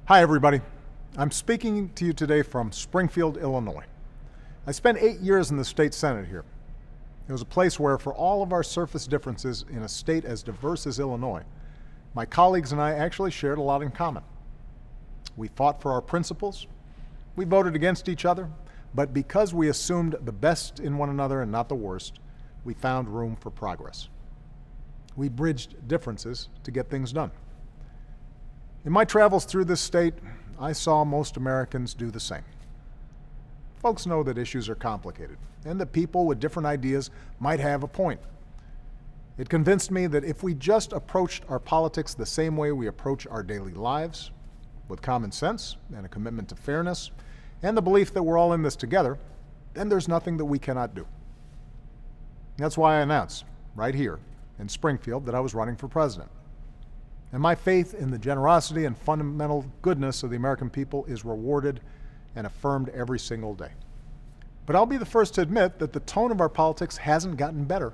Hi, everybody. I'm speaking to you today from Springfield, Illinois. I spent 8 years in the state Senate here. It was a place where, for all of our surface differences in a state as diverse as Illinois, my colleagues and I actually shared a lot in common. We fought for our principles, we voted against each other, but because we assumed the best in one another and not the worst, we found room for progress. We bridged differences to get things done. In my travels through this state, I saw most Americans do the same. Folks know that issues are complicated and that people with different ideas might have a point. It convinced me that if we just approached our politics the same way we approach our daily lives, with common sense and a commitment to fairness and the belief that we're all in this together, then there's nothing that we cannot do. That's why I announced, right here in Springfield, that I was running for president. And my faith in the generosity and fundamental goodness of the American people is rewarded and affirmed every single day. But I'll be the first to admit that the tone of our politics hasn't gotten better,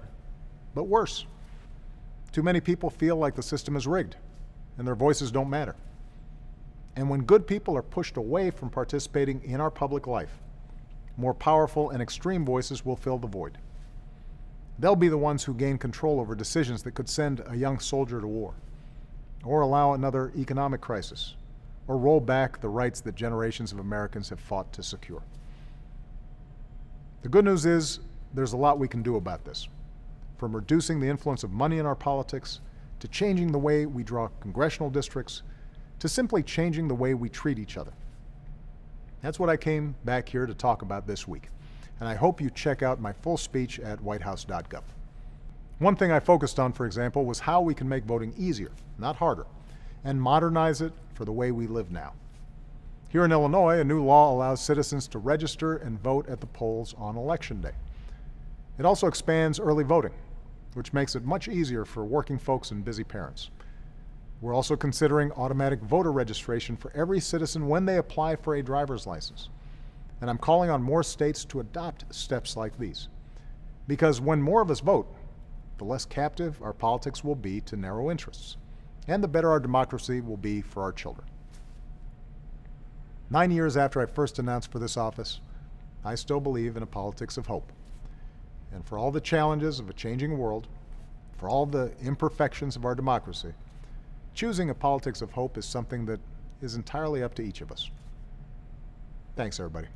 but worse. Too many people feel like the system is rigged and their voices don't matter. And when good people are pushed away from participating in our public life, more powerful and extreme voices will fill the void. They'll be the ones who gain control over decisions that could send a young soldier to war, or allow another economic crisis, or roll back the rights that generations of Americans have fought to secure. The good news is there's a lot we can do about this, from reducing the influence of money in our politics, to changing the way we draw congressional districts, to simply changing the way we treat each other. That's what I came back here to talk about this week, and I hope you check out my full speech at whitehouse.gov. One thing I focused on, for example, was how we can make voting easier, not harder, and modernize it for the way we live now. Here in Illinois, a new law allows citizens to register and vote at the polls on Election Day. It also expands early voting, which makes it much easier for working folks and busy parents. We're also considering automatic voter registration for every citizen when they apply for a driver's license. And I'm calling on more states to adopt steps like these. Because when more of us vote, the less captive our politics will be to narrow interests, and the better our democracy will be for our children. 9 years after I first announced for this office, I still believe in a politics of hope. And for all the challenges of a changing world, for all the imperfections of our democracy, choosing a politics of hope is something that is entirely up to each of us. Thanks, everybody.